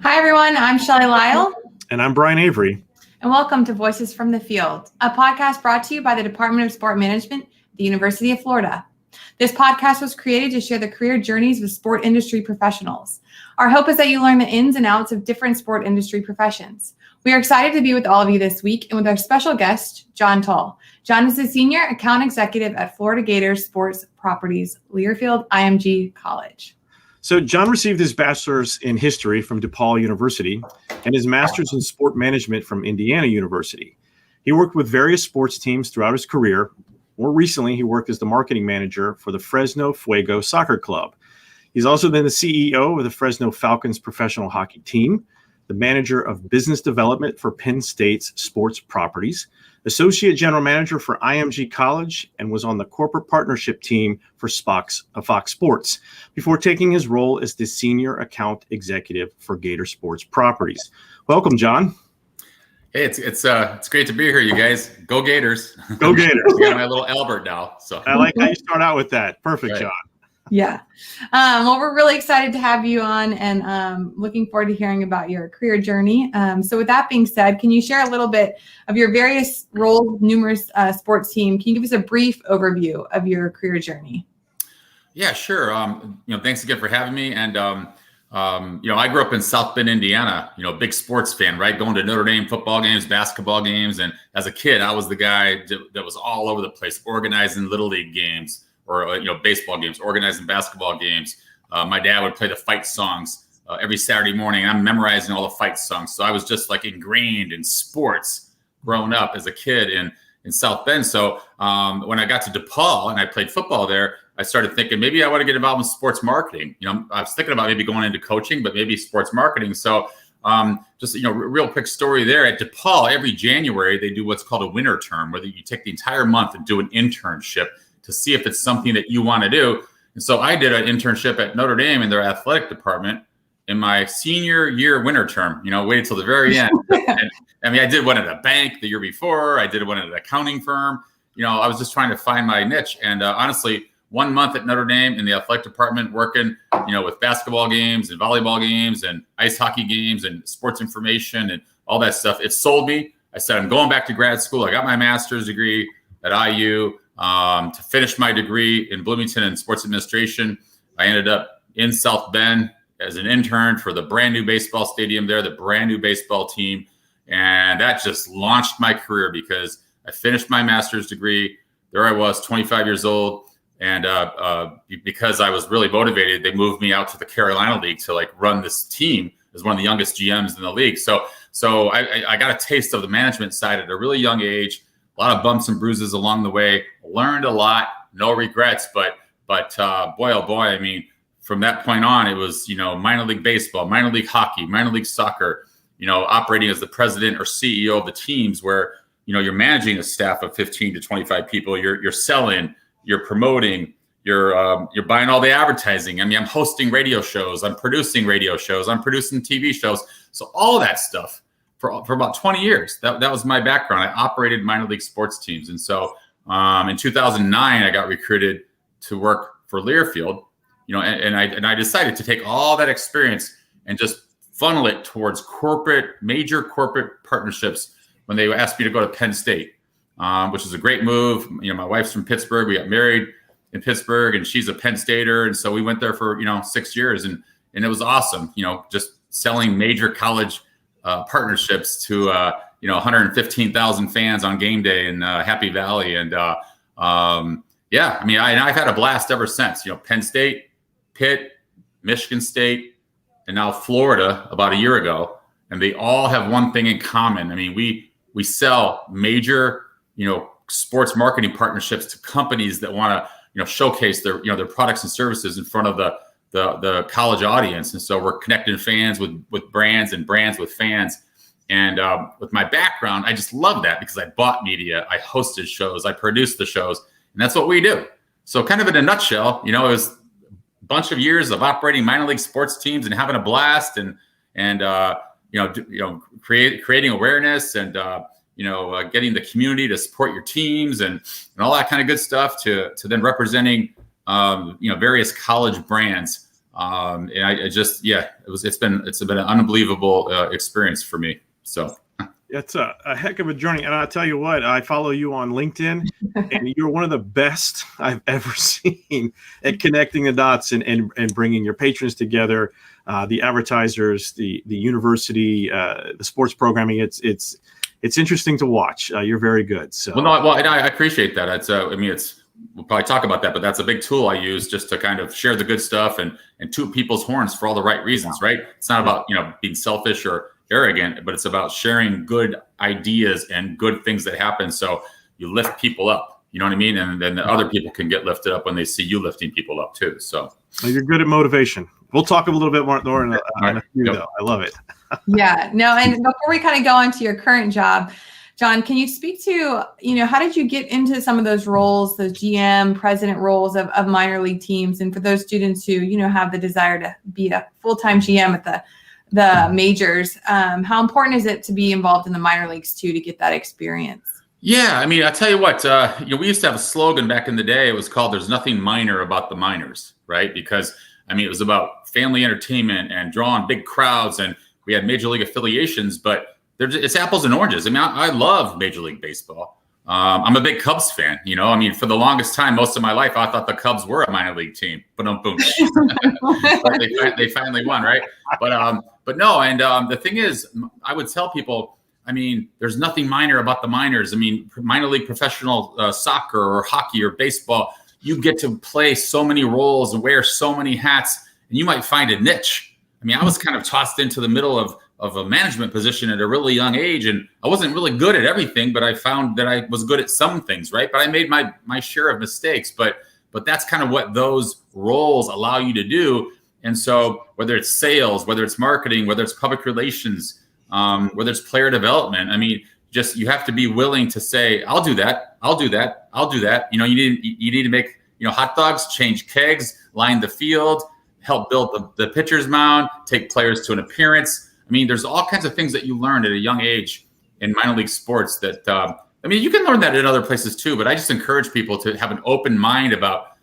Hi, everyone. I'm Shelley Lyle. And I'm Brian Avery. And welcome to Voices from the Field, a podcast brought to you by the Department of Sport Management at the University of Florida. This podcast was created to share the career journeys of sport industry professionals. Our hope is that you learn the ins and outs of different sport industry professions. We are excited to be with all of you this week and with our special guest, John Tull. John is the Senior Account Executive at Florida Gator Sport Properties, LearfIeld IMG College. So John received his bachelor's in history from DePauw University and his master's in sport management from Indiana University. He worked with various sports teams throughout his career. More recently, he worked as the marketing manager for the Fresno Fuego Soccer Club. He's also been the CEO of the Fresno Falcons professional hockey team, the manager of business development for Penn State's sports properties, associate general manager for IMG College, and was on the corporate partnership team for Fox Sports before taking his role as the senior account executive for Gator Sport Properties. Welcome, John. Hey, it's great to be here, you guys. Go Gators. Go Gators. I got my little Albert now. So I like how you start out with that. Perfect, right. John. Yeah. Well, we're really excited to have you on and looking forward to hearing about your career journey. So with that being said, can you share a little bit of your various roles, numerous sports team? Can you give us a brief overview of your career journey? Yeah, sure. Thanks again for having me. And, I grew up in South Bend, Indiana, big sports fan, right? Going to Notre Dame football games, basketball games. And as a kid, I was the guy that was all over the place, organizing Little League games. Or baseball games, organizing basketball games. My dad would play the fight songs every Saturday morning. I'm memorizing all the fight songs. So I was just like ingrained in sports growing up as a kid in South Bend. So when I got to DePauw and I played football there, I started thinking maybe I want to get involved in sports marketing. I was thinking about maybe going into coaching, but maybe sports marketing. So real quick story there at DePauw, every January they do what's called a winter term, where you take the entire month and do an internship to see if it's something that you want to do. And so I did an internship at Notre Dame in their athletic department in my senior year winter term, waited till the very end. And, I did one at a bank the year before. I did one at an accounting firm. I was just trying to find my niche. And honestly, 1 month at Notre Dame in the athletic department working, with basketball games and volleyball games and ice hockey games and sports information and all that stuff, it sold me. I said, I'm going back to grad school. I got my master's degree at IU. To finish my degree in Bloomington in sports administration. I ended up in South Bend as an intern for the brand new baseball stadium there, the brand new baseball team. And that just launched my career because I finished my master's degree. There I was, 25 years old. And because I was really motivated, they moved me out to the Carolina League to run this team as one of the youngest GMs in the league. So I got a taste of the management side at a really young age. A lot of bumps and bruises along the way. Learned a lot, no regrets. But boy, oh boy, from that point on, it was minor league baseball, minor league hockey, minor league soccer. Operating as the president or CEO of the teams, where you're managing a staff of 15 to 25 people. You're selling, you're promoting, you're buying all the advertising. I'm hosting radio shows, I'm producing radio shows, I'm producing TV shows. So all that stuff. For about 20 years, that was my background. I operated minor league sports teams. And so in 2009, I got recruited to work for LearfIeld, and I decided to take all that experience and just funnel it towards major corporate partnerships when they asked me to go to Penn State, which is a great move. My wife's from Pittsburgh. We got married in Pittsburgh and she's a Penn Stater. And so we went there for, 6 years and it was awesome, just selling major college partnerships to 115,000 fans on game day in Happy Valley, and I've had a blast ever since. Penn State, Pitt, Michigan State, and now Florida about a year ago, and they all have one thing in common. We sell major sports marketing partnerships to companies that want to showcase their products and services in front of the college audience. And so we're connecting fans with brands and brands with fans. And with my background, I just love that because I bought media, I hosted shows, I produced the shows, and that's what we do. So kind of in a nutshell, it was a bunch of years of operating minor league sports teams and having a blast and creating awareness and getting the community to support your teams and all that kind of good stuff to then representing various college brands And I just, it's been an unbelievable experience for me. So it's a heck of a journey. And I'll tell you what, I follow you on LinkedIn, and you're one of the best I've ever seen at connecting the dots and bringing your patrons together, the advertisers, the university, the sports programming. It's interesting to watch. You're very good. So and I appreciate that. We'll probably talk about that, but that's a big tool I use just to kind of share the good stuff and toot people's horns for all the right reasons, right? It's not about, being selfish or arrogant, but it's about sharing good ideas and good things that happen. So you lift people up, you know what I mean? And then the other people can get lifted up when they see you lifting people up too. So you're good at motivation. We'll talk a little bit more in a few, though. I love it. Yeah, no. And before we kind of go on to your current job, John, can you speak to, how did you get into some of those roles, those GM, president roles of minor league teams? And for those students who, have the desire to be a full-time GM at the majors, how important is it to be involved in the minor leagues too, to get that experience? Yeah, I tell you what, we used to have a slogan back in the day. It was called "There's nothing minor about the minors," right? Because it was about family entertainment and drawing big crowds, and we had major league affiliations, but it's apples and oranges. I love Major League Baseball. I'm a big Cubs fan. For the longest time, most of my life, I thought the Cubs were a minor league team. But boom, they finally won, right? But no. And the thing is, I would tell people, there's nothing minor about the minors. Minor league professional soccer or hockey or baseball, you get to play so many roles and wear so many hats, and you might find a niche. I was kind of tossed into the middle of a management position at a really young age, and I wasn't really good at everything, but I found that I was good at some things, right? But I made my share of mistakes, but that's kind of what those roles allow you to do. And so whether it's sales, whether it's marketing, whether it's public relations, whether it's player development, just you have to be willing to say, I'll do that. You need to make hot dogs, change kegs, line the field, help build the pitcher's mound, take players to an appearance. There's all kinds of things that you learn at a young age in minor league sports that, you can learn that in other places too, but I just encourage people to have an open mind about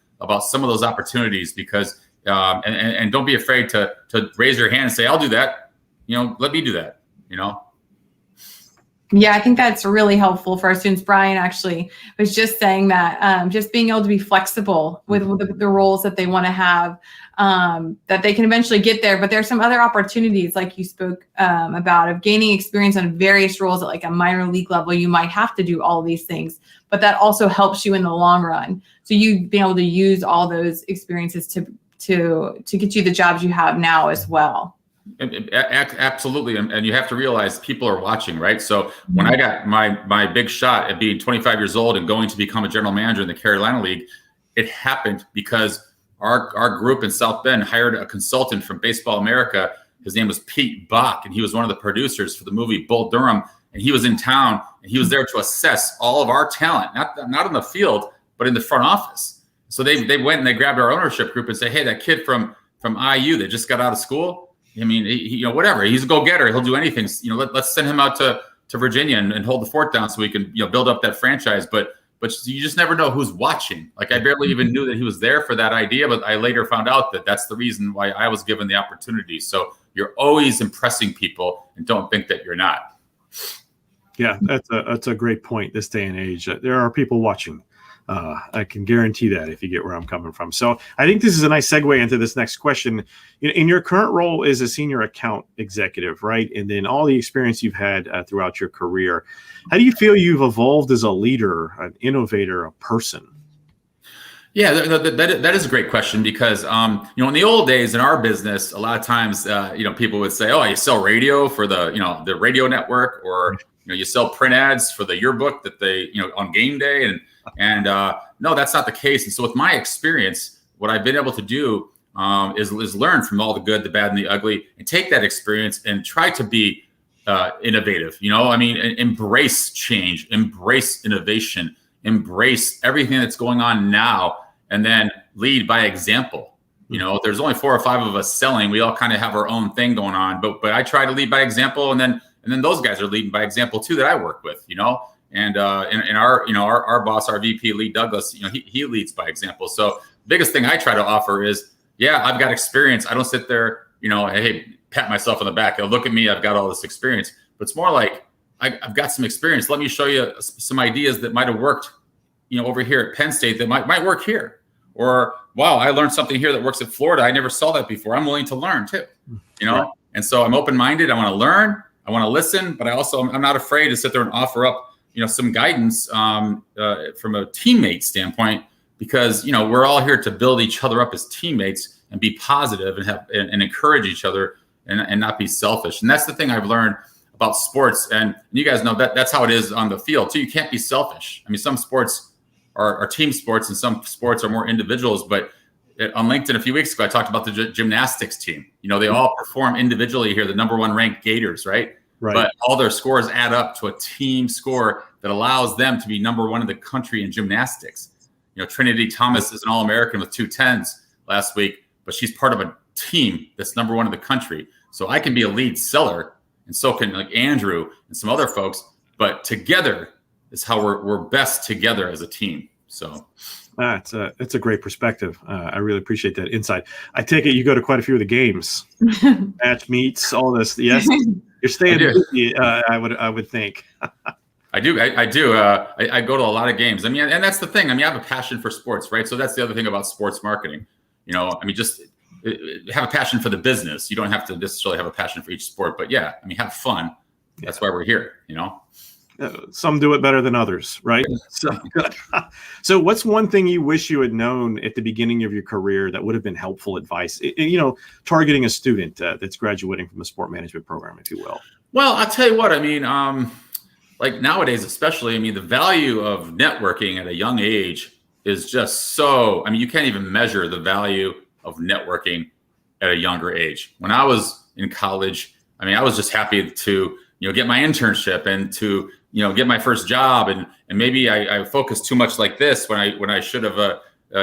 some of those opportunities, because, and don't be afraid to raise your hand and say, I'll do that. Let me do that, Yeah, I think that's really helpful for our students. Brian actually was just saying that just being able to be flexible with the roles that they want to have, that they can eventually get there. But there's some other opportunities, like you spoke about, of gaining experience on various roles at like a minor league level. You might have to do all these things, but that also helps you in the long run. So you've been able to use all those experiences to get you the jobs you have now as well. Absolutely. And you have to realize people are watching, right? So when I got my big shot at being 25 years old and going to become a general manager in the Carolina League, it happened because our group in South Bend hired a consultant from Baseball America. His name was Pete Bach, and he was one of the producers for the movie Bull Durham. And he was in town, and he was there to assess all of our talent, not in the field, but in the front office. So they went and they grabbed our ownership group and said, hey, that kid from IU that just got out of school, he whatever, he's a go-getter. He'll do anything. Let's send him out to Virginia and hold the fort down so we can, build up that franchise. But you just never know who's watching. Like, I barely even knew that he was there for that idea, but I later found out that that's the reason why I was given the opportunity. So you're always impressing people, and don't think that you're not. Yeah, that's a great point this day and age. There are people watching. I can guarantee that, if you get where I'm coming from. So I think this is a nice segue into this next question. In your current role as a senior account executive, right? And then all the experience you've had throughout your career, how do you feel you've evolved as a leader, an innovator, a person? Yeah, that is a great question, because, in the old days in our business, a lot of times, people would say, oh, you sell radio for the radio network, or, you sell print ads for the yearbook that they, on game day. And no, that's not the case. And so with my experience, what I've been able to do is learn from all the good, the bad, and the ugly, and take that experience and try to be innovative. Embrace change, embrace innovation, embrace everything that's going on now, and then lead by example. There's only 4 or 5 of us selling. We all kind of have our own thing going on, but I try to lead by example, and then those guys are leading by example too that I work with. And our boss, our VP, Lee Douglas, he leads by example. So the biggest thing I try to offer is, yeah, I've got experience. I don't sit there, hey, pat myself on the back. Look at me, I've got all this experience. But it's more like I've got some experience. Let me show you some ideas that might have worked, over here at Penn State that might work here. Or, wow, I learned something here that works at Florida. I never saw that before. I'm willing to learn too, Right. And so I'm open-minded. I want to learn. I want to listen, but I'm not afraid to sit there and offer up, some guidance from a teammate standpoint, because, we're all here to build each other up as teammates and be positive and encourage each other and not be selfish. And that's the thing I've learned about sports. And you guys know that's how it is on the field too. You can't be selfish. I mean, some sports are team sports and some sports are more individuals, but on LinkedIn a few weeks ago, I talked about the gymnastics team. They all perform individually here, the number 1 ranked Gators, right? Right. But all their scores add up to a team score that allows them to be number 1 in the country in gymnastics. Trinity Thomas is an All-American with 2 10s last week, but she's part of a team that's number 1 in the country. So I can be a lead seller, and so can like Andrew and some other folks. But together is how we're best together as a team. So it's a great perspective. I really appreciate that insight. I take it you go to quite a few of the games, match meets, all this. Yes, you're staying busy. I would think. I do. I go to a lot of games. I mean, and that's the thing. I mean, I have a passion for sports, right? So that's the other thing about sports marketing. Just have a passion for the business. You don't have to necessarily have a passion for each sport, but yeah, I mean, have fun. That's why we're here, Some do it better than others, right? So good. So what's one thing you wish you had known at the beginning of your career that would have been helpful advice, targeting a student that's graduating from a sport management program, if you will? Well, I'll tell you what, I mean, like nowadays, especially, I mean, the value of networking at a young age is just so, I mean, you can't even measure the value of networking at a younger age. When I was in college, I mean, I was just happy to, get my internship and to, get my first job. And maybe I focused too much like this when I should have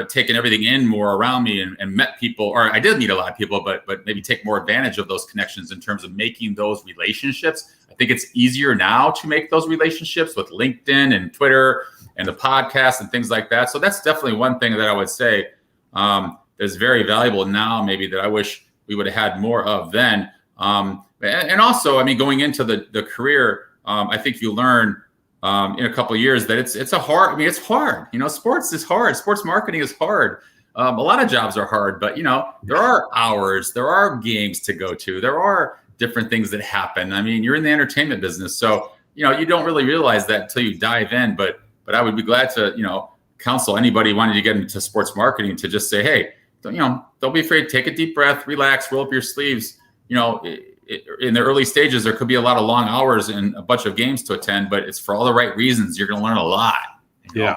taken everything in more around me and met people, or I did meet a lot of people, but maybe take more advantage of those connections in terms of making those relationships. I think it's easier now to make those relationships with LinkedIn and Twitter and the podcast and things like that. So that's definitely one thing that I would say is very valuable now, maybe that I wish we would have had more of then. And also, I mean, going into the career, I think you learn in a couple of years that it's hard. I mean, it's hard. Sports is hard. Sports marketing is hard. A lot of jobs are hard, but there are hours, there are games to go to, there are different things that happen. I mean, you're in the entertainment business, so you don't really realize that until you dive in. But I would be glad to counsel anybody wanting to get into sports marketing to just say, hey, don't be afraid. Take a deep breath, relax, roll up your sleeves. In the early stages, there could be a lot of long hours and a bunch of games to attend, but it's for all the right reasons. You're going to learn a lot. Yeah.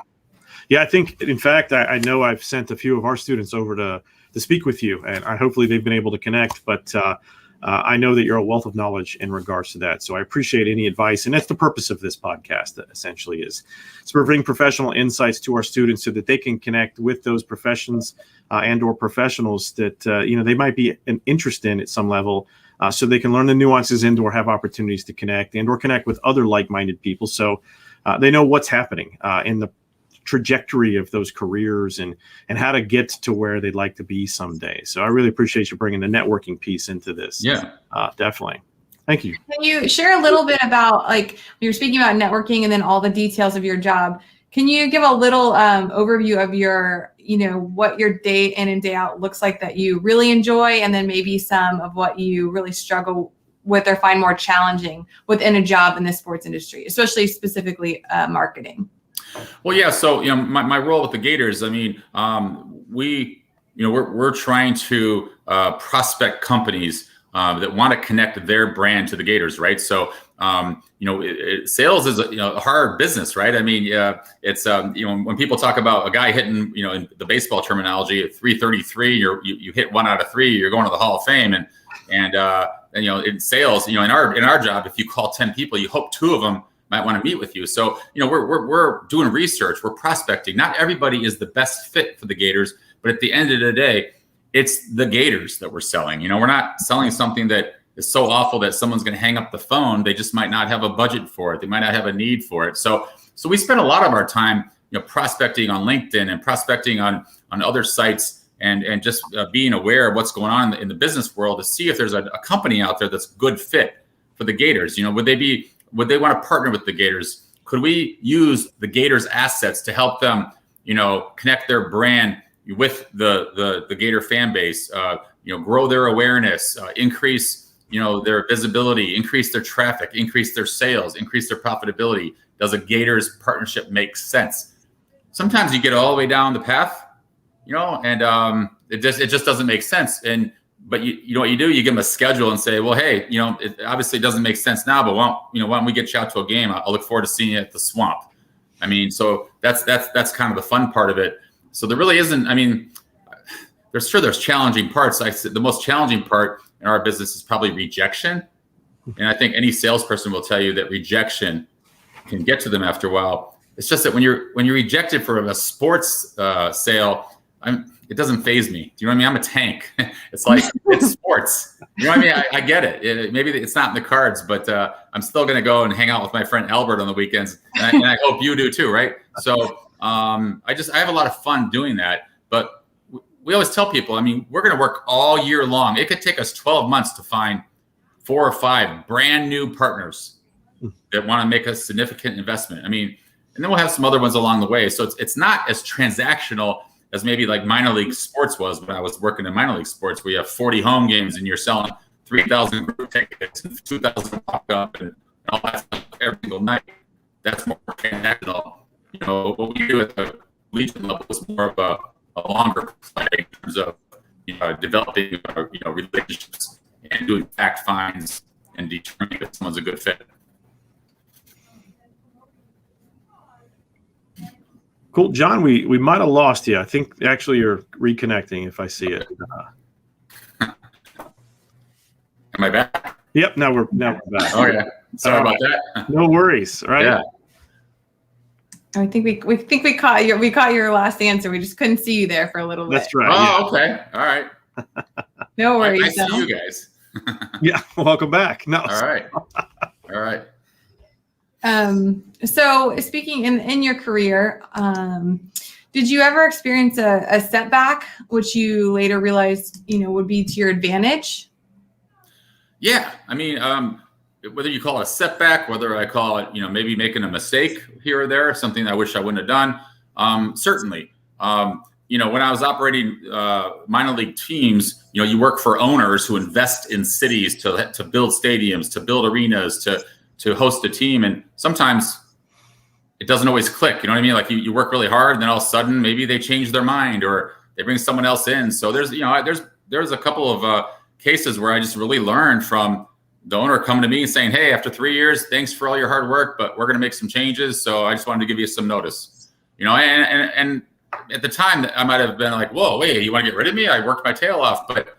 I think, in fact, I know I've sent a few of our students over to speak with you, and hopefully they've been able to connect. But I know that you're a wealth of knowledge in regards to that. So I appreciate any advice. And that's the purpose of this podcast, essentially, is to bring professional insights to our students so that they can connect with those professions and or professionals that, they might be an interest in at some level, so they can learn the nuances and or have opportunities to connect and or connect with other like-minded people. So they know what's happening in the trajectory of those careers and how to get to where they'd like to be someday. So I really appreciate you bringing the networking piece into this. Yeah, definitely. Thank you. Can you share a little bit about, like, when you're speaking about networking and then all the details of your job, can you give a little overview of your, what your day in and day out looks like that you really enjoy, and then maybe some of what you really struggle with or find more challenging within a job in the sports industry, especially specifically marketing? Well, yeah. So, my role with the Gators, I mean, we're trying to prospect companies that want to connect their brand to the Gators, right? So, sales is a hard business, right? I mean, it's when people talk about a guy hitting, in the baseball terminology at 333, you hit 1 out of 3, you're going to the Hall of Fame, and in sales, in our job, if you call 10 people, you hope 2 of them might want to meet with you. So, we're doing research, we're prospecting. Not everybody is the best fit for the Gators, but at the end of the day, it's the Gators that we're selling. We're not selling something that is so awful that someone's going to hang up the phone. They just might not have a budget for it. They might not have a need for it. So we spend a lot of our time, prospecting on LinkedIn and prospecting on other sites and just being aware of what's going on in the business world to see if there's a company out there that's good fit for the Gators. Would they want to partner with the Gators? Could we use the Gators assets to help them, connect their brand with the Gator fan base, grow their awareness, increase, their visibility, increase their traffic, increase their sales, increase their profitability? Does a Gators partnership make sense? Sometimes you get all the way down the path, and it just doesn't make sense. But you know what you do? You give them a schedule and say, well, hey, it obviously doesn't make sense now, but why don't we get you out to a game? I'll look forward to seeing you at the Swamp. I mean, so that's kind of the fun part of it. So there really isn't. I mean, there's challenging parts. Like I said, the most challenging part in our business is probably rejection, and I think any salesperson will tell you that rejection can get to them after a while. It's just that when you're rejected for a sports sale, it doesn't faze me. Do you know what I mean? I'm a tank. It's like, it's sports. You know what I mean? I get it. Maybe it's not in the cards, but I'm still going to go and hang out with my friend Albert on the weekends. And I hope you do too, right? So I have a lot of fun doing that. But we always tell people, I mean, we're going to work all year long. It could take us 12 months to find 4 or 5 brand new partners that want to make a significant investment. I mean, and then we'll have some other ones along the way. So it's not as transactional as maybe like minor league sports was when I was working in minor league sports, where you have 40 home games and you're selling 3,000 group tickets and 2,000 walk up and all that stuff every single night. That's more transactional. What we do at the collegiate level is more of a longer play in terms of developing relationships and doing fact finds and determining if someone's a good fit. Cool. John, we might have lost you. I think actually you're reconnecting if I see it. Am I back? Yep. Now we're back. Oh yeah. Sorry about that. No worries. All right. Yeah. I think we caught your last answer. We just couldn't see you there for a little bit. That's right. Oh, okay. All right. No worries. Nice to see you guys. Yeah. Welcome back. No. All right. All right. So speaking in your career, did you ever experience a setback, which you later realized, would be to your advantage? Yeah. I mean, whether you call it a setback, whether I call it, maybe making a mistake here or there, something I wish I wouldn't have done. Certainly, when I was operating minor league teams, you work for owners who invest in cities to build stadiums, to build arenas, to host a team. And sometimes it doesn't always click. You know what I mean? Like you work really hard and then all of a sudden maybe they change their mind or they bring someone else in. So there's a couple of cases where I just really learned from the owner coming to me and saying, hey, after 3 years, thanks for all your hard work, but we're going to make some changes. So I just wanted to give you some notice, and at the time I might've been like, whoa, wait, you want to get rid of me? I worked my tail off, but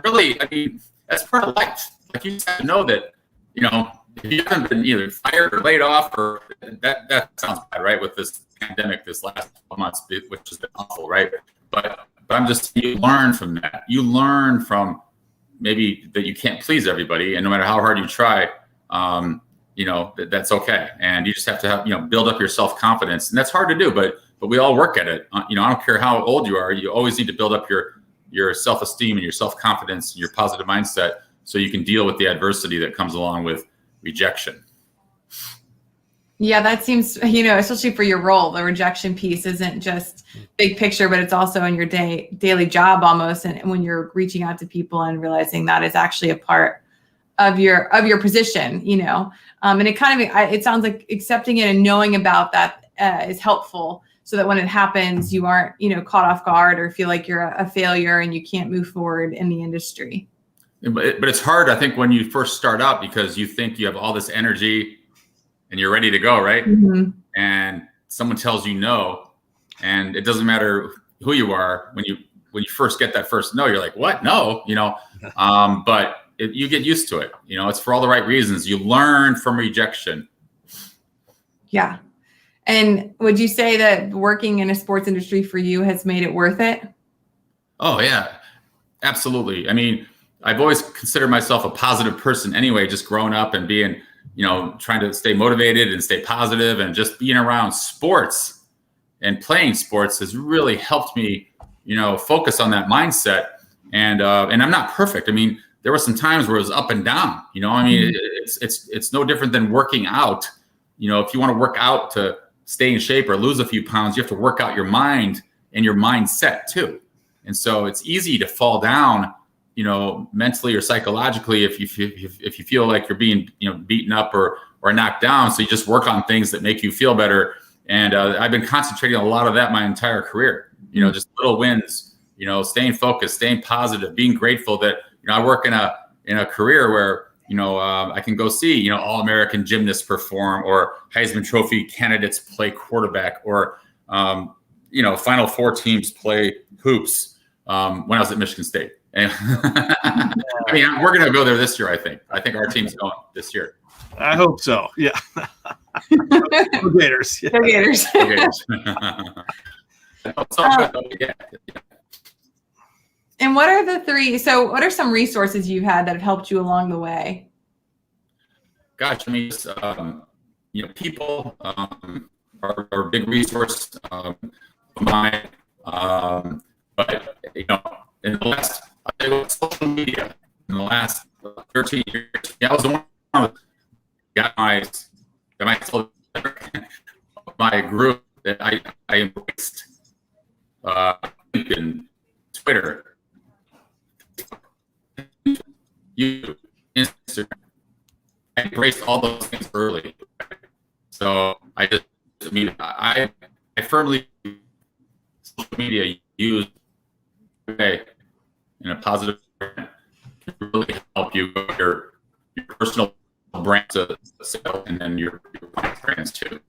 really, I mean, that's part of life. Like you just have to know that, if you haven't been either fired or laid off, or that sounds bad, right? With this pandemic, this last 12 months, which has been awful, right? But you learn from that. You learn from maybe that you can't please everybody, and no matter how hard you try, that's okay. And you just have to have, build up your self-confidence, and that's hard to do, but we all work at it. I don't care how old you are, you always need to build up your self-esteem and your self-confidence and your positive mindset so you can deal with the adversity that comes along with rejection. Yeah, that seems, especially for your role, the rejection piece isn't just big picture, but it's also in your daily job almost. And when you're reaching out to people and realizing that is actually a part of your position, and it sounds like accepting it and knowing about that is helpful so that when it happens, you aren't, caught off guard or feel like you're a failure and you can't move forward in the industry. But it's hard, I think, when you first start out because you think you have all this energy and you're ready to go, right? Mm-hmm. And someone tells you no, and it doesn't matter who you are. When you first get that first no, you're like, what? No, but you get used to it. It's for all the right reasons. You learn from rejection. Yeah. And would you say that working in a sports industry for you has made it worth it? Oh, yeah, absolutely. I mean, I've always considered myself a positive person anyway, just growing up and being, trying to stay motivated and stay positive, and just being around sports and playing sports has really helped me, focus on that mindset. And I'm not perfect. I mean, there were some times where it was up and down. I mean, it's no different than working out. If you want to work out to stay in shape or lose a few pounds, you have to work out your mind and your mindset too. And so it's easy to fall down, mentally or psychologically if you feel like you're being, beaten up or knocked down. So you just work on things that make you feel better. And I've been concentrating on a lot of that my entire career. Just little wins. Staying focused, staying positive, being grateful that I work in a career where I can go see All-American gymnasts perform, or Heisman Trophy candidates play quarterback, or Final Four teams play hoops. When I was at Michigan State, and I mean, we're gonna go there this year. I think our team's going this year. I hope so. Yeah. Go Gators. Yeah. Go Gators. Go Gators. And what are the three? So, what are some resources you've had that have helped you along the way? Gosh, I mean, people are a big resource of mine. But in the last, I'll tell you what, social media in the last 13 years, I was the one who got my group that I embraced. In Twitter, YouTube, Instagram. I embraced all those things early. So I firmly social media used in a positive way to really help you with your personal brand to sell, and then your experience too.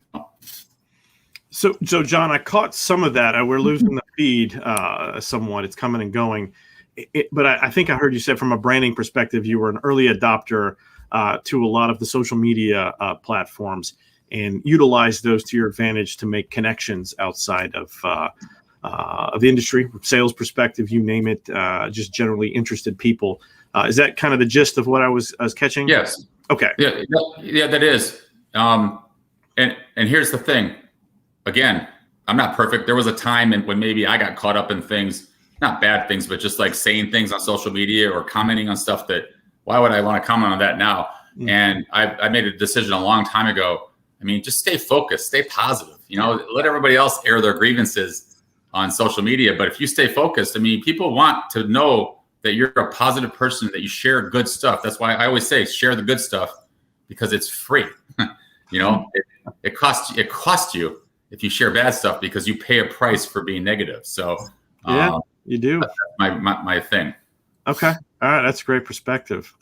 So John, I caught some of that. We're losing the feed somewhat. It's coming and going. But I think I heard you say from a branding perspective, you were an early adopter to a lot of the social media platforms and utilized those to your advantage to make connections outside of the industry, sales perspective, you name it, just generally interested people. Is that kind of the gist of what I was catching? Yes. Okay. Yeah, that is. And here's the thing. Again, I'm not perfect. There was a time when maybe I got caught up in things, not bad things, but just like saying things on social media or commenting on stuff that, why would I want to comment on that now? Mm-hmm. And I made a decision a long time ago. I mean, just stay focused, stay positive, let everybody else air their grievances on social media. But if you stay focused, I mean, people want to know that you're a positive person, that you share good stuff. That's why I always say share the good stuff, because it's free. It costs you if you share bad stuff, because you pay a price for being negative. So yeah, you do. That's my thing. Okay. All right. That's a great perspective.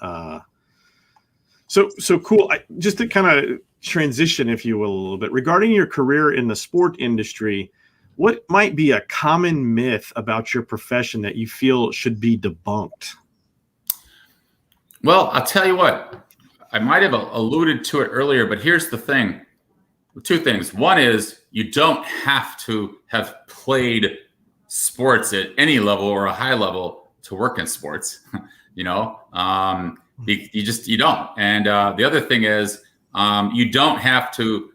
So cool. Just to kind of transition, if you will, a little bit regarding your career in the sport industry, what might be a common myth about your profession that you feel should be debunked? Well, I'll tell you what, I might have alluded to it earlier, but here's the thing. Two things. One is you don't have to have played sports at any level or a high level to work in sports. You don't. And the other thing is you don't have to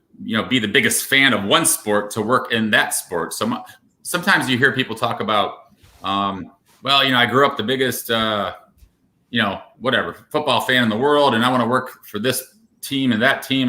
be the biggest fan of one sport to work in that sport. So sometimes you hear people talk about, I grew up the biggest, football fan in the world, and I want to work for this team and that team.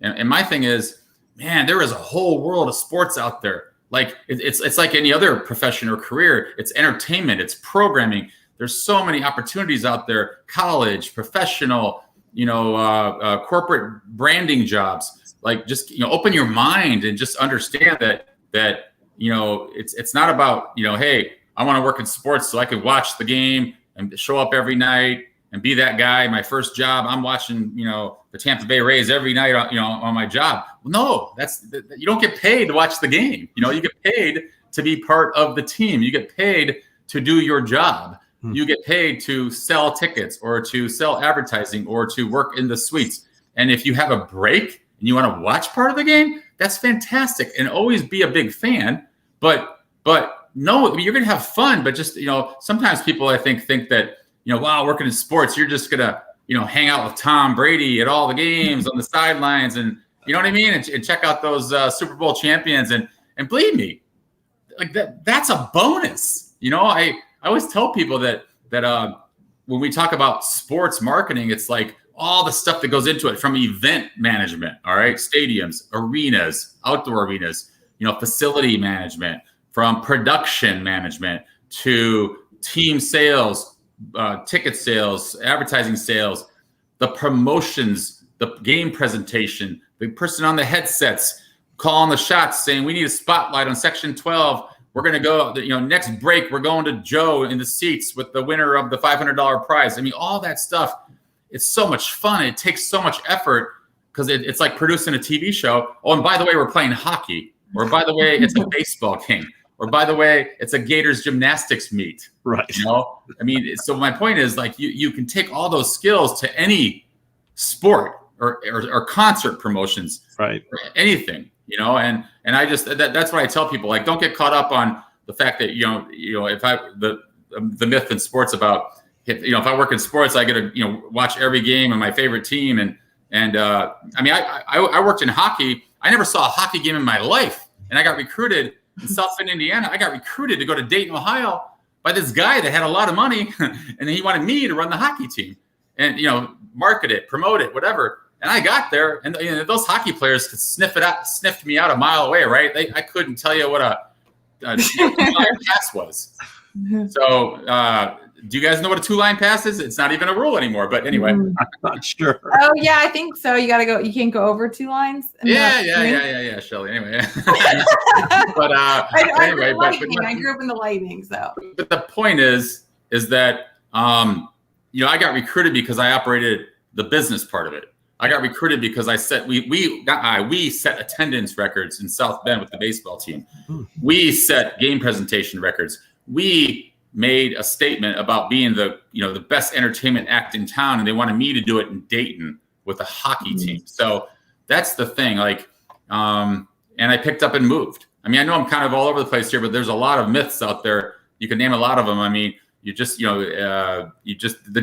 And my thing is, man, there is a whole world of sports out there. Like it's like any other profession or career. It's entertainment, it's programming. There's so many opportunities out there, college, professional, corporate branding jobs. Like just, open your mind and just understand that it's not about, hey, I want to work in sports so I could watch the game and show up every night and be that guy. My first job, I'm watching, the Tampa Bay Rays every night, on my job. No, you don't get paid to watch the game. You get paid to be part of the team. You get paid to do your job. You get paid to sell tickets or to sell advertising or to work in the suites. And if you have a break and you want to watch part of the game, that's fantastic. And always be a big fan. But no, you're going to have fun. But just, sometimes people, I think that, wow, working in sports, you're just going to, hang out with Tom Brady at all the games on the sidelines and, you know what I mean? And check out those Super Bowl champions. And believe me, like that's a bonus. I always tell people that when we talk about sports marketing, it's like all the stuff that goes into it, from event management, all right, stadiums, arenas, outdoor arenas, facility management, from production management to team sales, ticket sales, advertising sales, the promotions, the game presentation, the person on the headsets calling the shots, saying we need a spotlight on section 12. We're going to go, next break, we're going to Joe in the seats with the winner of the $500 prize. I mean, all that stuff, it's so much fun. It takes so much effort because it's like producing a TV show. Oh, and by the way, we're playing hockey. Or by the way, it's a baseball game. Or by the way, it's a Gators gymnastics meet. Right. I mean, so my point is, like, you can take all those skills to any sport or concert promotions, right, or anything, and I just, that's what I tell people, like, don't get caught up on the fact that, if the myth in sports about, if I work in sports, I get to, watch every game of my favorite team. And I mean, I worked in hockey. I never saw a hockey game in my life. And I got recruited in South Bend, Indiana. I got recruited to go to Dayton, Ohio by this guy that had a lot of money. And he wanted me to run the hockey team and, market it, promote it, whatever. And I got there, and those hockey players could sniffed me out a mile away, right? I couldn't tell you what a pass was. So, do you guys know what a 2-line pass is? It's not even a rule anymore. But anyway, I'm not sure. Oh yeah, I think so. You got to go. You can't go over 2 lines. Yeah, Shelley. Anyway, but anyway, I grew up in the Lightning, so. But the point is that I got recruited because I operated the business part of it. I got recruited because we set attendance records in South Bend with the baseball team. We set game presentation records. We made a statement about being the best entertainment act in town, and they wanted me to do it in Dayton with a hockey team. So that's the thing. Like, and I picked up and moved. I mean, I know I'm kind of all over the place here, but there's a lot of myths out there. You can name a lot of them. I mean, the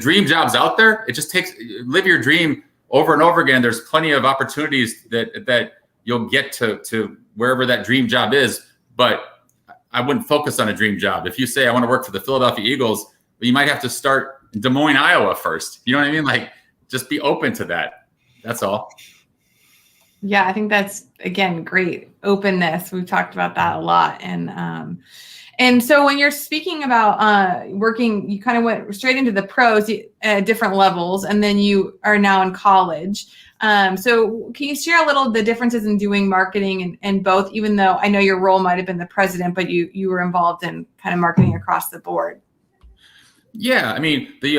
dream job's out there. It just takes, live your dream over and over again. There's plenty of opportunities that you'll get to wherever that dream job is. But I wouldn't focus on a dream job. If you say I want to work for the Philadelphia Eagles, you might have to start in Des Moines, Iowa first. You know what I mean? Like, just be open to that. That's all. Yeah, I think that's, again, great openness. We've talked about that a lot. And so when you're speaking about working, you kind of went straight into the pros at different levels, and then you are now in college. So can you share a little the differences in doing marketing and both, even though I know your role might have been the president, but you were involved in kind of marketing across the board? Yeah, I mean, maybe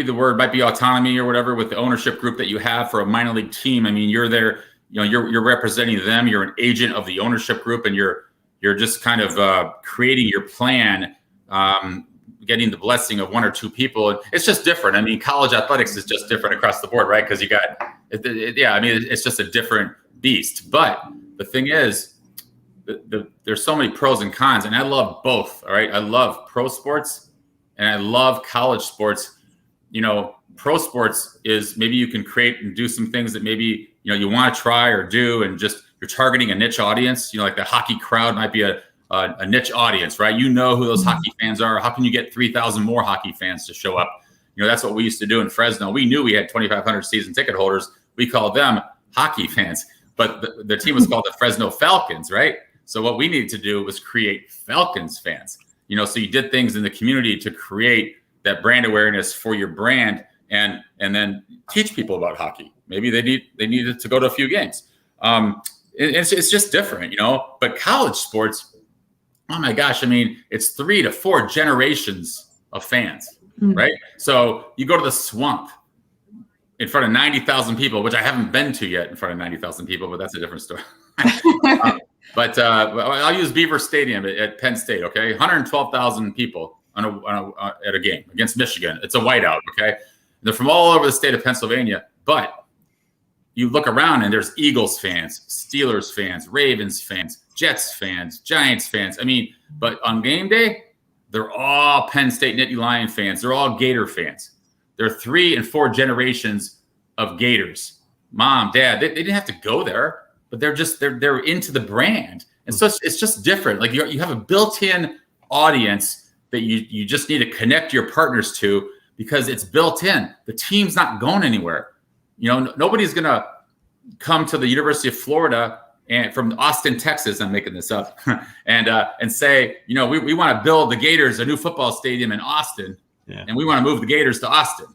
the word might be autonomy or whatever with the ownership group that you have for a minor league team. I mean, you're there, you're representing them. You're an agent of the ownership group, and you're just kind of creating your plan, getting the blessing of 1 or 2 people. It's just different. I mean, college athletics is just different across the board, right? Because you got, I mean, it's just a different beast. But the thing is, there's so many pros and cons, and I love both. All right, I love pro sports and I love college sports. Pro sports is maybe you can create and do some things that maybe you want to try or do, and just you're targeting a niche audience. Like the hockey crowd might be a niche audience, right? Who those hockey fans are. How can you get 3,000 more hockey fans to show up? That's what we used to do in Fresno. We knew we had 2,500 season ticket holders. We called them hockey fans, but the team was called the Fresno Falcons, right? So what we needed to do was create Falcons fans. So you did things in the community to create that brand awareness for your brand, and then teach people about hockey. Maybe they needed to go to a few games. It's just different, But college sports, oh my gosh, I mean, it's 3 to 4 generations of fans, right? So you go to the Swamp in front of 90,000 people, which I haven't been to yet in front of 90,000 people, but that's a different story. But I'll use Beaver Stadium at Penn State, okay? 112,000 people at a game against Michigan. It's a whiteout, okay? They're from all over the state of Pennsylvania, but you look around and there's Eagles fans, Steelers fans, Ravens fans, Jets fans, Giants fans. I mean, but on game day, they're all Penn State Nittany Lion fans. They're all Gator fans. They're 3 and 4 generations of Gators. Mom, dad, they didn't have to go there, but they're into the brand. And so it's just different. Like you have a built-in audience that you just need to connect your partners to, because it's built in. The team's not going anywhere. Nobody's going to come to the University of Florida and from Austin, Texas, I'm making this up, and say, we want to build the Gators a new football stadium in Austin, and we want to move the Gators to Austin.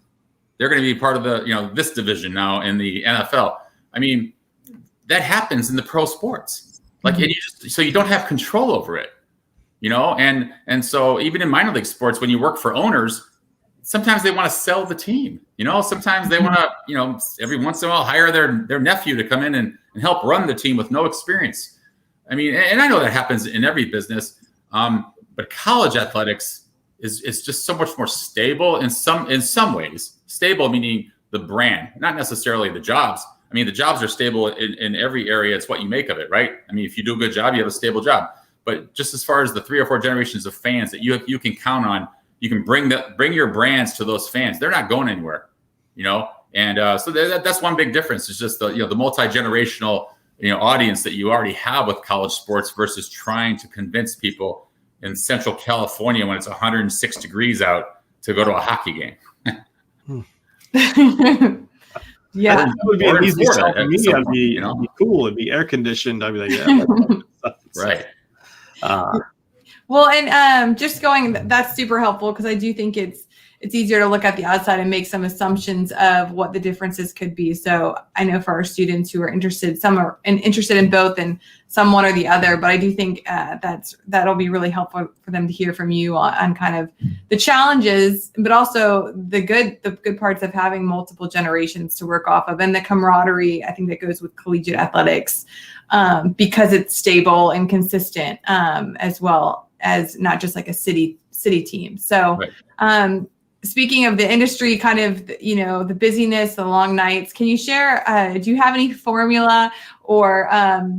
They're going to be part of the, this division now in the NFL. I mean, that happens in the pro sports. Like, so you don't have control over it, and so even in minor league sports, when you work for owners, sometimes they want to sell the team. Sometimes they want to, every once in a while hire their nephew to come in and help run the team with no experience. I mean, and I know that happens in every business, but college athletics is just so much more stable in some ways. Stable meaning the brand, not necessarily the jobs. I mean, the jobs are stable in every area. It's what you make of it, right? I mean, if you do a good job, you have a stable job. But just as far as the 3 or 4 generations of fans that you can count on, you can bring your brands to those fans. They're not going anywhere, And so that's one big difference. It's just the multi-generational audience that you already have with college sports versus trying to convince people in Central California when it's 106 degrees out to go to a hockey game. Yeah, it would be an easy sell for me. It'd be cool. It'd be air conditioned. I'd be like, yeah, right. Well, and that's super helpful, because I do think it's easier to look at the outside and make some assumptions of what the differences could be. So I know for our students who are interested, some are interested in both and some one or the other, but I do think that'll be really helpful for them to hear from you on kind of the challenges, but also the good parts of having multiple generations to work off of, and the camaraderie, I think, that goes with collegiate athletics, because it's stable and consistent, as well as not just like a city team. So, right. Speaking of the industry, kind of, the busyness, the long nights, can you share, do you have any formula or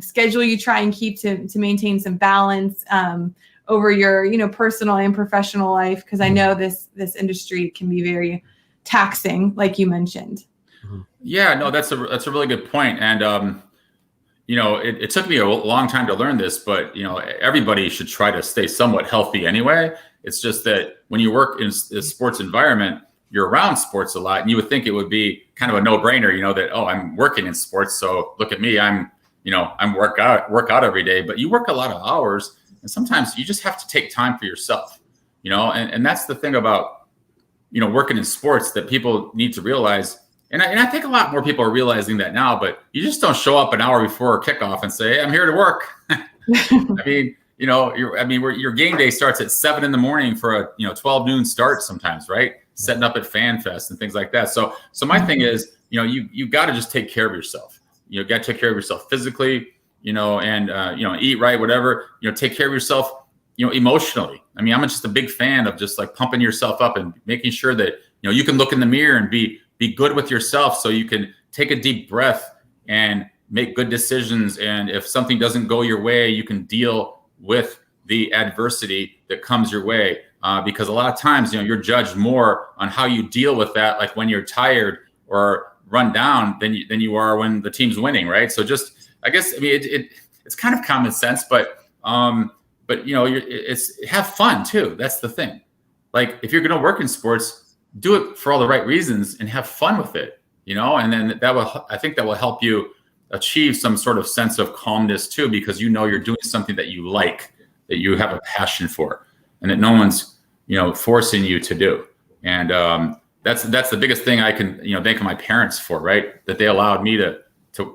schedule you try and keep to maintain some balance over your, personal and professional life? Because I know this industry can be very taxing, like you mentioned. Yeah, no, that's a really good point. And, it took me a long time to learn this, but, everybody should try to stay somewhat healthy anyway. It's just that when you work in a sports environment, you're around sports a lot, and you would think it would be kind of a no-brainer, that, oh, I'm working in sports, so look at me, I'm work out every day. But you work a lot of hours, and sometimes you just have to take time for yourself, and that's the thing about, working in sports that people need to realize. And I think a lot more people are realizing that now, but you just don't show up an hour before kickoff and say, hey, I'm here to work. I mean, your game day starts at 7 a.m. for a 12 noon start sometimes, right? Setting up at Fan Fest and things like that. So my thing is, you got to just take care of yourself. You got to take care of yourself physically, and eat right, whatever. Take care of yourself, emotionally. I mean, I'm just a big fan of just like pumping yourself up and making sure that you can look in the mirror and be good with yourself, so you can take a deep breath and make good decisions. And if something doesn't go your way, you can deal with the adversity that comes your way, because a lot of times you're judged more on how you deal with that, like when you're tired or run down, than you are when the team's winning, right? So just, I guess, it's kind of common sense, but it's have fun too. That's the thing. Like, if you're going to work in sports, do it for all the right reasons and have fun with it, and then I think that will help you achieve some sort of sense of calmness too, because you're doing something that you like, that you have a passion for, and that no one's forcing you to do. And that's the biggest thing I can thank my parents for, right? That they allowed me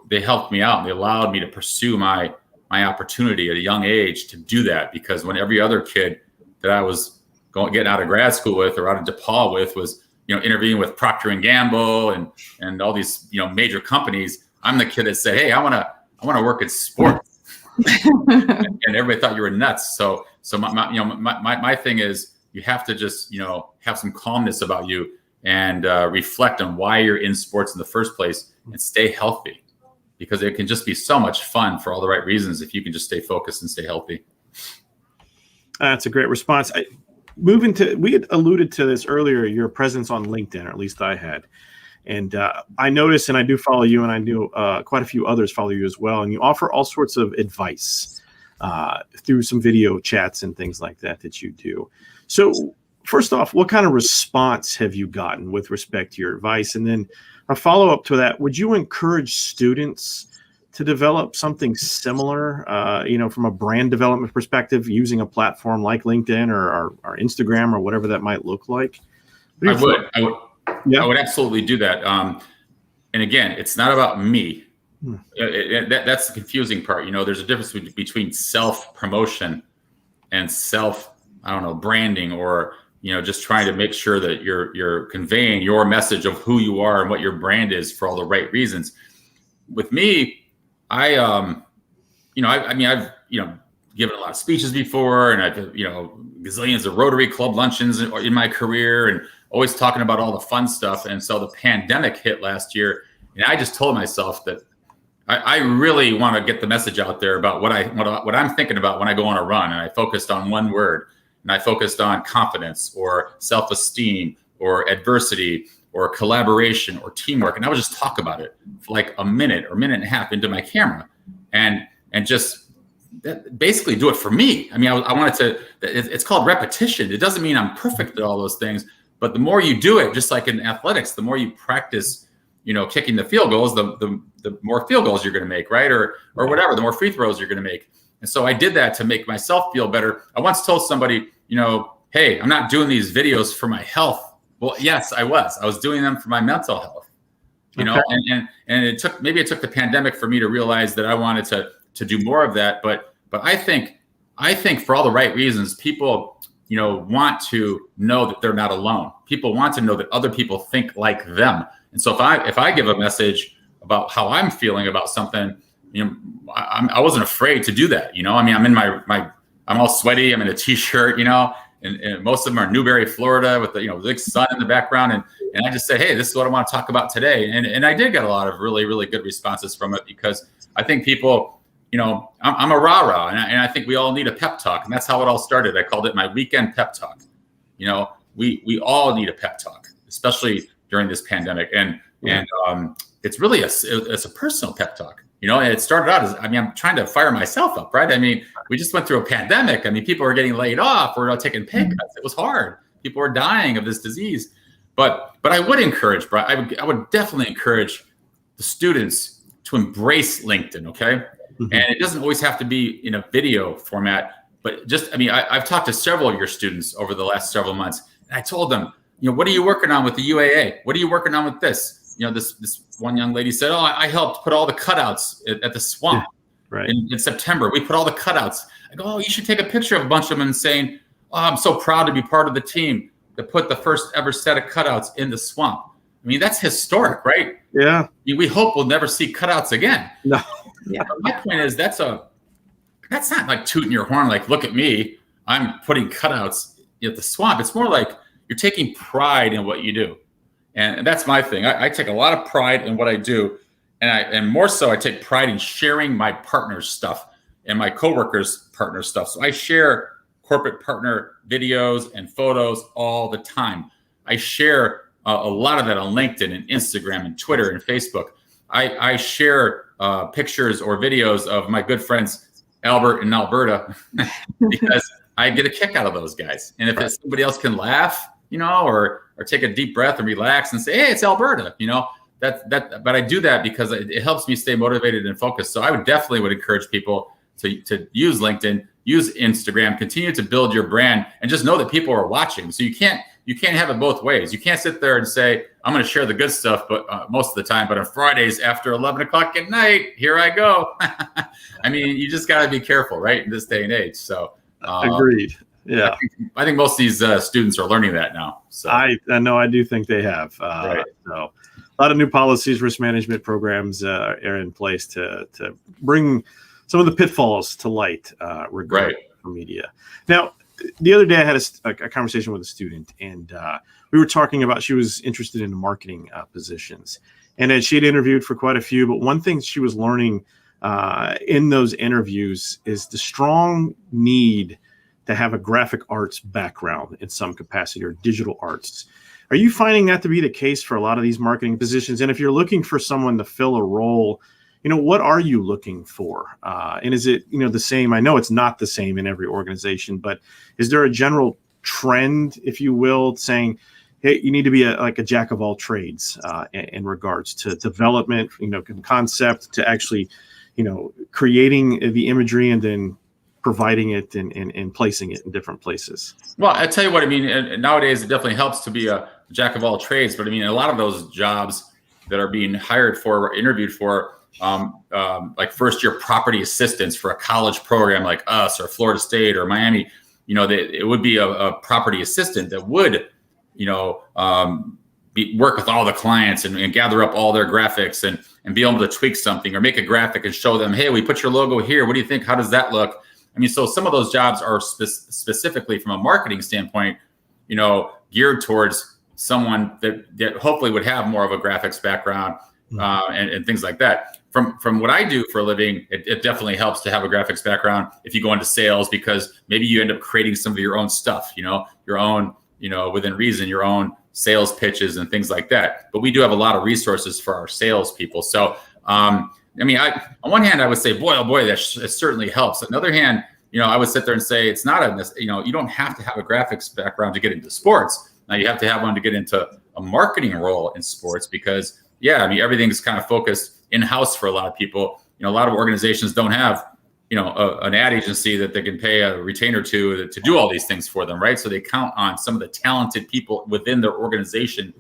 they helped me out, and they allowed me to pursue my opportunity at a young age to do that, because when every other kid that I was getting out of grad school with or out of DePauw with was interviewing with Procter and Gamble and all these major companies, I'm the kid that said, hey, I want to work in sports. and everybody thought you were nuts. So my thing is, you have to just, have some calmness about you and reflect on why you're in sports in the first place, and stay healthy, because it can just be so much fun for all the right reasons if you can just stay focused and stay healthy. That's a great response. We had alluded to this earlier, your presence on LinkedIn, or at least I had. And I noticed, and I do follow you, and I knew quite a few others follow you as well. And you offer all sorts of advice through some video chats and things like that you do. So first off, what kind of response have you gotten with respect to your advice? And then a follow-up to that, would you encourage students to develop something similar, from a brand development perspective, using a platform like LinkedIn or Instagram or whatever that might look like? I would absolutely do that. And again, it's not about me. That's the confusing part. There's a difference between self-promotion and branding, or just trying to make sure that you're conveying your message of who you are and what your brand is for all the right reasons. With me, I've given a lot of speeches before, and I've gazillions of Rotary Club luncheons in my career, and always talking about all the fun stuff. And so the pandemic hit last year, and I just told myself that I really want to get the message out there about what I'm thinking about when I go on a run. And I focused on one word, and I focused on confidence or self-esteem or adversity or collaboration or teamwork. And I would just talk about it for like a minute or minute and a half into my camera, and just basically do it for me. I mean, I wanted to, it's called repetition. It doesn't mean I'm perfect at all those things, but the more you do it, just like in athletics, the more you practice, kicking the field goals, the more field goals you're going to make, right? Or whatever, the more free throws you're going to make. And so I did that to make myself feel better. I once told somebody, hey, I'm not doing these videos for my health. Well, yes, I was doing them for my mental health, and it took the pandemic for me to realize that I wanted to do more of that. But I think for all the right reasons, people, want to know that they're not alone. People want to know that other people think like them. And so if I give a message about how I'm feeling about something, I wasn't afraid to do that. I'm in I'm all sweaty. I'm in a t-shirt, and most of them are Newberry, Florida, with the big sun in the background. And I just said, hey, this is what I want to talk about today. And I did get a lot of really, really good responses from it, because I think people, I'm a rah-rah, and I think we all need a pep talk. And that's how it all started. I called it my weekend pep talk. We all need a pep talk, especially during this pandemic. And it's really it's a personal pep talk. And it started out as, I'm trying to fire myself up, right? We just went through a pandemic. People were getting laid off or taking pay cuts. It was hard. People were dying of this disease. But I would encourage, Brian, I would definitely encourage the students to embrace LinkedIn, okay? Mm-hmm. And it doesn't always have to be in a video format, but just, I've talked to several of your students over the last several months, and I told them, what are you working on with the UAA? What are you working on with this? This one young lady said, I helped put all the cutouts at the swamp in September. We put all the cutouts. I go, you should take a picture of a bunch of them and saying, I'm so proud to be part of the team that put the first ever set of cutouts in the swamp. That's historic, right? Yeah. We hope we'll never see cutouts again. No. Yeah. My point is that's not like tooting your horn, like, look at me, I'm putting cutouts at the swamp. It's more like you're taking pride in what you do. And that's my thing. I take a lot of pride in what I do. And more so, I take pride in sharing my partner's stuff and my coworkers' partner stuff. So I share corporate partner videos and photos all the time. I share a lot of that on LinkedIn and Instagram and Twitter and Facebook. I share pictures or videos of my good friends, Albert and Alberta, because I get a kick out of those guys. And if somebody else can laugh, or take a deep breath and relax and say, hey, it's Alberta, but I do that because it helps me stay motivated and focused. So I would definitely encourage people to use LinkedIn, use Instagram, continue to build your brand, and just know that people are watching. So you can't have it both ways. You can't sit there and say, I'm going to share the good stuff, but most of the time, but on Fridays after 11 o'clock at night, here I go. You just got to be careful, right? In this day and age. So agreed. Yeah, I think most of these students are learning that now. So I know, I do think they have. Right. So a lot of new policies, risk management programs are in place to bring some of the pitfalls to light regarding media. Now, the other day I had a conversation with a student, and we were talking about, she was interested in marketing positions, and she had interviewed for quite a few. But one thing she was learning in those interviews is the strong need to have a graphic arts background in some capacity, or digital arts. Are you finding that to be the case for a lot of these marketing positions? And if you're looking for someone to fill a role what are you looking for? And is it, the same? I know it's not the same in every organization, but is there a general trend, if you will, saying, hey, you need to be like a jack of all trades in regards to development, concept to actually, creating the imagery and then providing it and placing it in different places? Well, I tell you what, I mean, and nowadays it definitely helps to be a jack of all trades, but I mean, a lot of those jobs that are being hired for or interviewed for, like first-year property assistants for a college program like us or Florida State or Miami, it would be a property assistant that would, work with all the clients and gather up all their graphics and be able to tweak something or make a graphic and show them, hey, we put your logo here. What do you think? How does that look? I mean, so some of those jobs are specifically from a marketing standpoint, geared towards someone that hopefully would have more of a graphics background and things like that. From what I do for a living, it definitely helps to have a graphics background if you go into sales, because maybe you end up creating some of your own stuff, your own, within reason, your own sales pitches and things like that. But we do have a lot of resources for our salespeople. So, I mean, on one hand, I would say, boy, oh boy, that certainly helps. On the other hand, I would sit there and say, it's not you don't have to have a graphics background to get into sports. Now you have to have one to get into a marketing role in sports because, I mean, everything's kind of focused in-house for a lot of people. A lot of organizations don't have, an ad agency that they can pay a retainer to do all these things for them, right? So they count on some of the talented people within their organization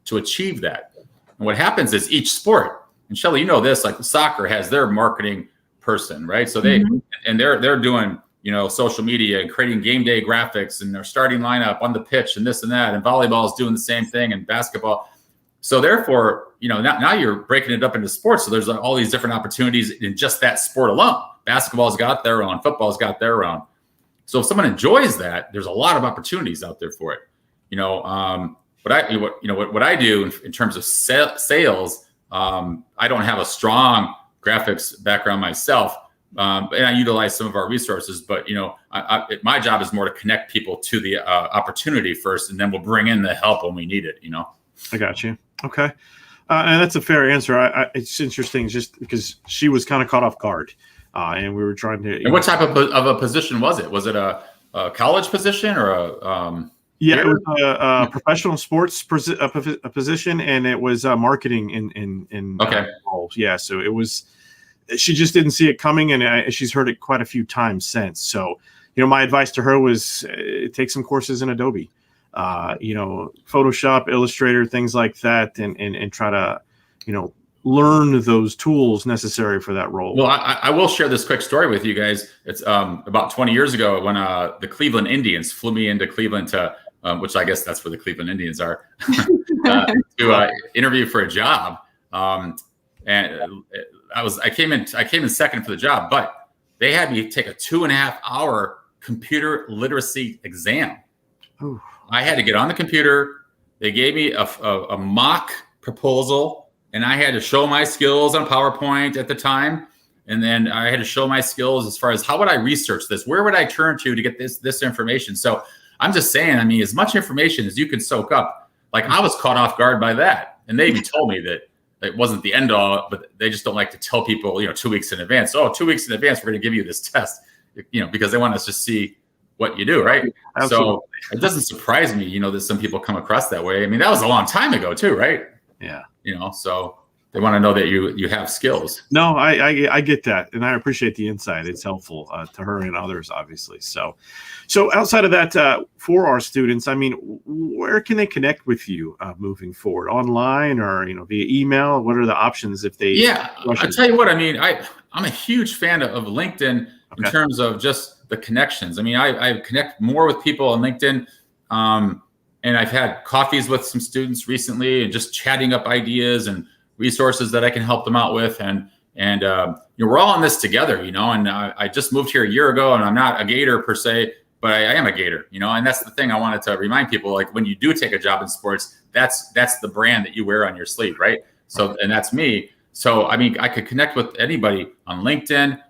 to achieve that. And what happens is each sport, and Shelley, this, like soccer has their marketing person, right? So they're doing, social media and creating game day graphics and their starting lineup on the pitch and this and that. And volleyball is doing the same thing and basketball. So therefore, now you're breaking it up into sports. So there's all these different opportunities in just that sport alone. Basketball's got their own, football's got their own. So if someone enjoys that, there's a lot of opportunities out there for it. What I do in terms of sales, I don't have a strong graphics background myself, and I utilize some of our resources. But my job is more to connect people to the opportunity first, and then we'll bring in the help when we need it. I got you. Okay, and that's a fair answer. It's interesting just because she was kind of caught off guard, and we were trying to. And what type of a position was it? Was it a college position or a? Yeah, it was a professional sports a position, and it was marketing in roles. Yeah, so it was. She just didn't see it coming, and she's heard it quite a few times since. So, my advice to her was take some courses in Adobe, Photoshop, Illustrator, things like that, and try to, learn those tools necessary for that role. Well, I will share this quick story with you guys. It's about 20 years ago when the Cleveland Indians flew me into Cleveland to. Which I guess that's where the Cleveland Indians are, to interview for a job. And I came in second for the job, but they had me take a 2.5-hour computer literacy exam. Ooh. I had to get on the computer. They gave me a mock proposal, and I had to show my skills on PowerPoint at the time. And then I had to show my skills as far as how would I research this? Where would I turn to get this information? So I'm just saying, I mean, as much information as you can soak up, like I was caught off guard by that. And they even told me that it wasn't the end all, but they just don't like to tell people, 2 weeks in advance. Oh, 2 weeks in advance, we're going to give you this test, because they want us to see what you do, right? Absolutely. So it doesn't surprise me, that some people come across that way. I mean, that was a long time ago too, right? Yeah. So they want to know that you have skills. No, I get that, and I appreciate the insight. It's helpful to her and others, obviously. So outside of that, for our students, I mean, where can they connect with you moving forward? Online or via email? What are the options if they? Yeah, I tell you what. I mean, I'm a huge fan of LinkedIn in terms of just the connections. I mean, I connect more with people on LinkedIn. And I've had coffees with some students recently and just chatting up ideas and resources that I can help them out with. And we're all in this together, and I just moved here a year ago, and I'm not a Gator per se, but I am a Gator, and that's the thing I wanted to remind people, like when you do take a job in sports, that's the brand that you wear on your sleeve, right? So, and that's me. So, I mean, I could connect with anybody on LinkedIn.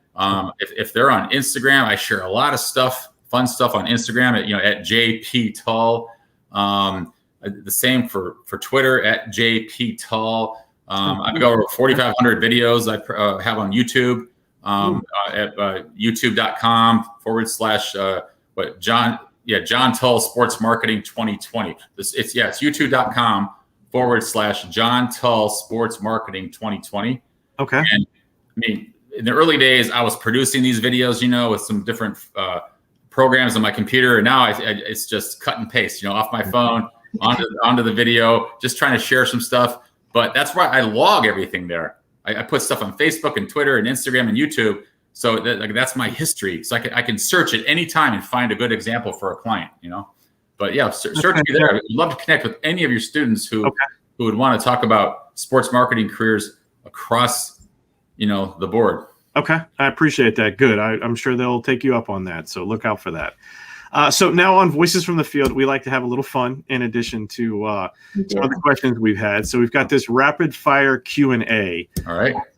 If they're on Instagram, I share a lot of stuff, fun stuff on Instagram at JP Tull. The same for Twitter at JP Tull. I've got over 4,500 videos I have on YouTube at youtube.com/John Tull Sports Marketing 2020. It's youtube.com/John Tull Sports Marketing 2020. Okay. And I mean, in the early days, I was producing these videos, with some different programs on my computer, and now it's just cut and paste, off my phone onto the video, just trying to share some stuff. But that's why I log everything there. I put stuff on Facebook and Twitter and Instagram and YouTube. So that's my history. So I can search at any time and find a good example for a client, But yeah, search me there. I'd love to connect with any of your students who would want to talk about sports marketing careers across, the board. Okay. I appreciate that. Good. I'm sure they'll take you up on that. So look out for that. So now on Voices from the Field, we like to have a little fun in addition to some of the questions we've had. So we've got this rapid fire Q&A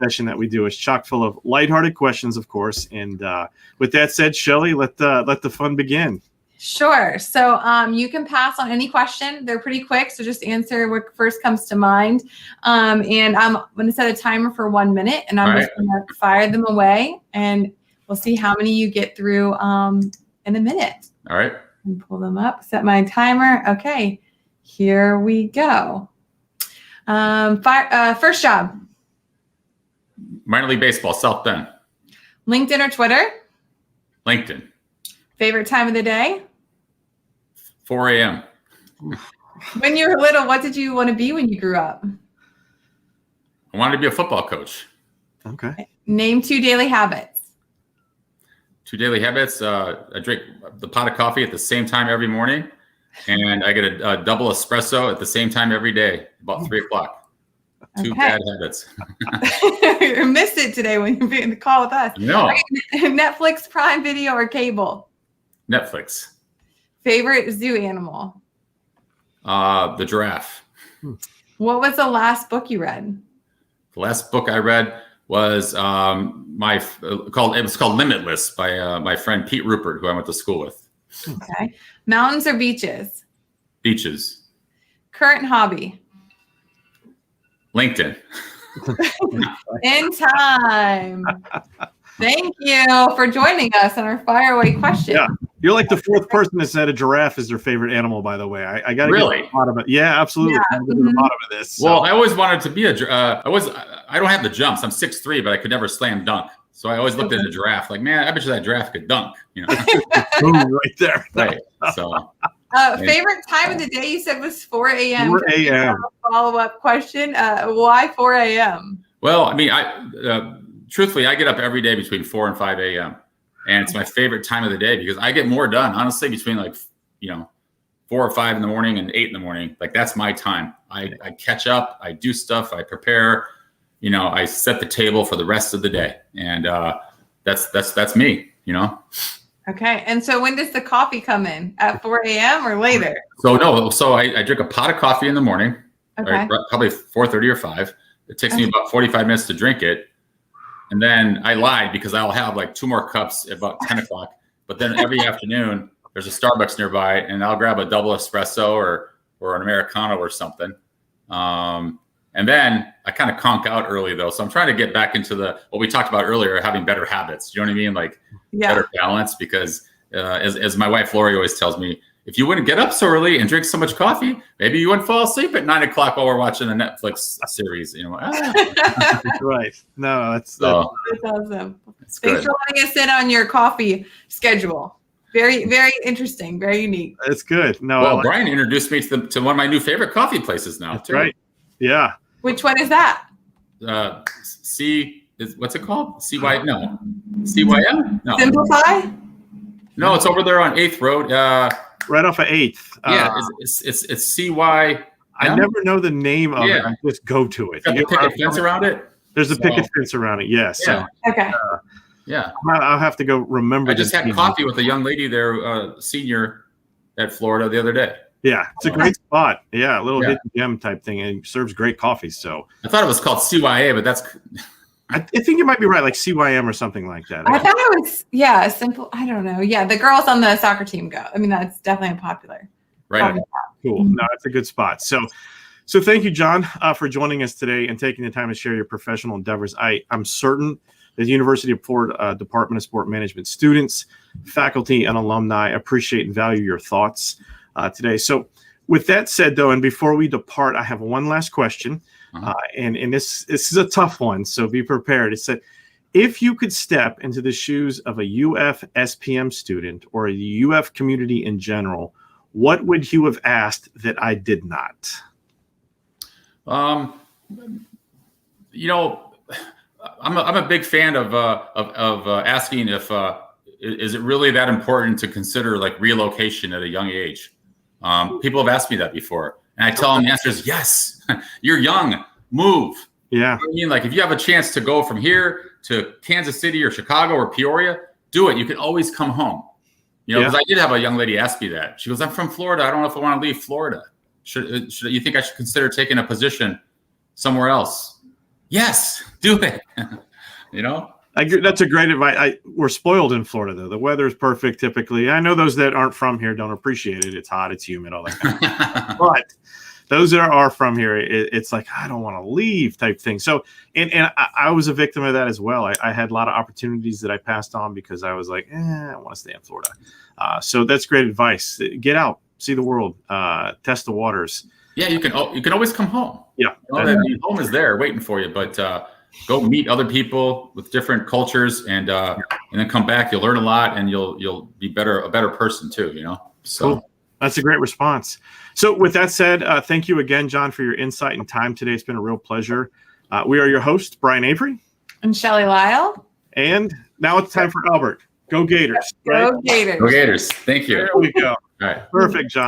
session that we do. It's chock full of lighthearted questions, of course. And with that said, Shelley, let the fun begin. Sure. So you can pass on any question. They're pretty quick. So just answer what first comes to mind. And I'm going to set a timer for 1 minute, and I'm just going to fire them away. And we'll see how many you get through in a minute. All right. And pull them up, set my timer. Okay, here we go. First job. Minor League Baseball, South Bend. LinkedIn or Twitter? LinkedIn. Favorite time of the day? 4 a.m. When you were little, what did you want to be when you grew up? I wanted to be a football coach. Okay. Name 2 daily habits. 2 daily habits. I drink the pot of coffee at the same time every morning, and I get a double espresso at the same time every day, about 3 o'clock. 2 bad habits. You missed it today when you were in the call with us. No. Netflix, Prime Video, or cable? Netflix. Favorite zoo animal? The giraffe. What was the last book you read? The last book I read was called Limitless by my friend Pete Rupert, who I went to school with. Okay. Mountains or beaches? Beaches. Current hobby? LinkedIn. In time. Thank you for joining us on our fire away question. Yeah, you're like the 4th person that said a giraffe is their favorite animal. By the way, I got to get to the bottom of it. Yeah, absolutely. Yeah. I'm getting to the bottom of this. So. Well, I always wanted to be I don't have the jumps. I'm 6'3", but I could never slam dunk. So I always looked at a giraffe like, man, I bet you that giraffe could dunk. Boom, right there. Right. So. Favorite time of the day you said was 4 a.m. 4 a.m. Follow-up question. Why 4 a.m.? Well, I mean, truthfully, I get up every day between 4 and 5 a.m. And it's my favorite time of the day because I get more done, honestly, between 4 or 5 in the morning and 8 in the morning. Like, that's my time. I catch up, I do stuff, I prepare, I set the table for the rest of the day. And that's me, Okay. And so when does the coffee come in? At 4 a.m. or later? So I drink a pot of coffee in the morning, okay. Probably 4:30 or 5. It takes me about 45 minutes to drink it. And then I lied because I'll have 2 more cups at about 10 o'clock. But then every afternoon, there's a Starbucks nearby, and I'll grab a double espresso or an Americano or something. And then I kind of conk out early, though. So I'm trying to get back into what we talked about earlier, having better habits. You know what I mean? Better balance. Because as my wife Lori always tells me, if you wouldn't get up so early and drink so much coffee, maybe you wouldn't fall asleep at 9 o'clock while we're watching a Netflix series. Right. No, that's awesome. Thanks for letting us in on your coffee schedule. Very, very interesting. Very unique. It's good. No. Well, Brian introduced me to one of my new favorite coffee places now. That's too. Right. Yeah. Which one is that? What's it called? CYM? No. Simplify? No, it's over there on 8th Road. Right off of 8th. Yeah, it's CY. I never know the name of it. I just go to it. Got the picket fence around it? There's a picket fence around it, yes. Yeah. So, okay. Yeah. I'll have to go remember. I just had coffee with a young lady there, senior at Florida the other day. Yeah, it's a great spot. Yeah, a little hidden gem type thing, and serves great coffee. So I thought it was called CYA, but that's. I think you might be right, like CYM or something like that. I thought it was simple. I don't know. Yeah, the girls on the soccer team go. I mean, that's definitely a popular. Right. Cool. No, that's a good spot. So So thank you, John, for joining us today and taking the time to share your professional endeavors. I'm certain that the University of Florida Department of Sport Management students, faculty, and alumni appreciate and value your thoughts today. So with that said, though, and before we depart, I have one last question. And this is a tough one, so be prepared. It said, if you could step into the shoes of a UFSPM student or a UF community in general, what would you have asked that I did not? You know, I'm a big fan of asking if is it really that important to consider like relocation at a young age? People have asked me that before, and I tell them the answer is yes. You're young, move. Yeah. I mean, like if you have a chance to go from here to Kansas City or Chicago or Peoria, do it. You can always come home. You know, because I did have a young lady ask me that. She goes, "I'm from Florida. I don't know if I want to leave Florida. Should you think I should consider taking a position somewhere else?" Yes, do it. You know, that's a great advice. We're spoiled in Florida, though. The weather is perfect typically. I know those that aren't from here don't appreciate it. It's hot, it's humid, all that kind of stuff. But those that are from here, it's like, I don't want to leave type thing. So, and I was a victim of that as well. I had a lot of opportunities that I passed on because I was like, I want to stay in Florida. So that's great advice. Get out, see the world, test the waters. Yeah, you can always come home. Yeah, home is there waiting for you. But go meet other people with different cultures, and then come back. You'll learn a lot, and you'll be a better person too. You know. So cool. That's a great response. So with that said, thank you again, John, for your insight and time today. It's been a real pleasure. We are your hosts, Brian Avery and Shelley Lyle. And now it's time for Albert. Go Gators. Go Gators. Go Gators. Thank you. There we go. All right. Perfect, John.